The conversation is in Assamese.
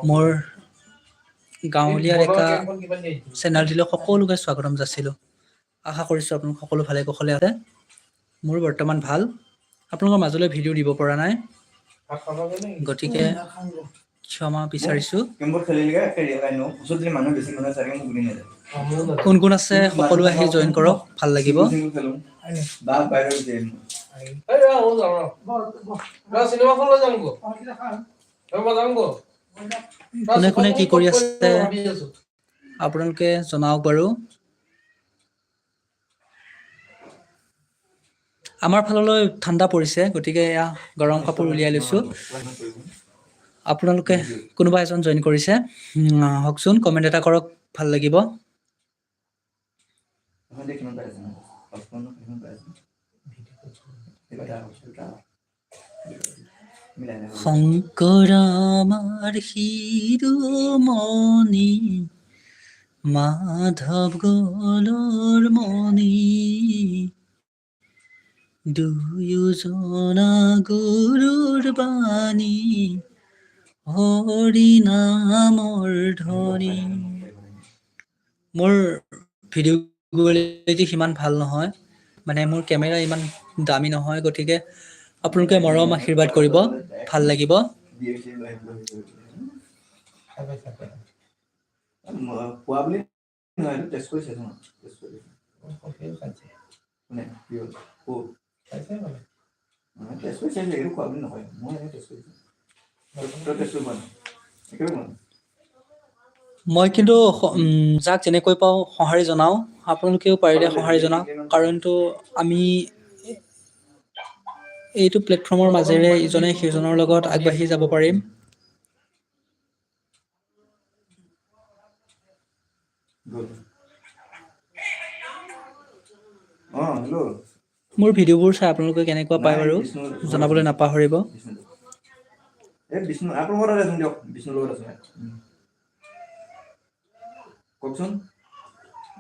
মোৰ গাঁৱলীয়া ডেকা চেনেলটিলৈ সকলোকে স্বাগতম যাচিলোঁ। আশা কৰিছোঁ আপোনালোক সকলো ভালে কুশলে আছে। মোৰ বৰ্তমান ভাল। আপোনালোকৰ মাজলৈ ভিডিঅ' দিব পৰা নাই, গতিকে ক্ষমা বিচাৰিছোঁ। কোন কোন আছে সকলো আহি জইন কৰক, ভাল লাগিব। কোনে কোনে কি কৰি আছে আপোনালোকে জনাওক বাৰু। আমাৰ ফাললৈ ঠাণ্ডা পৰিছে, গতিকে এয়া গৰম কাপোৰ উলিয়াই লৈছোঁ। আপোনালোকে কোনোবা এজন জইন কৰিছে, হওকচোন, কমেণ্ট এটা কৰক, ভাল লাগিব। শংকৰ আমাৰ শিৰোমণি, মাধৱ গলৰ মণি, দুয়োজনা গুৰুৰ বাণী, হৰি নামৰ ধ্বনি। মোৰ ভিডিঅ' কোৱালিটি সিমান ভাল নহয়, মানে মোৰ কেমেৰা ইমান দামী নহয়, গতিকে আপোনালোকে মৰম আশীৰ্বাদ কৰিব, ভাল লাগিব। মই কিন্তু যাক যেনেকৈ পাওঁ সঁহাৰি জনাওঁ, আপোনালোকেও পাৰিলে সঁহাৰি জনাওক, কাৰণতো আমি এইটো প্লেটফৰ্মৰ মাজেৰে ইজনে সিজনৰ লগত আগবাঢ়ি যাব পাৰিম। মোৰ ভিডিঅ'বোৰ চাই আপোনালোকে কেনেকুৱা পায় বাৰু জনাবলৈ নাপাহৰিব। কওকচোন।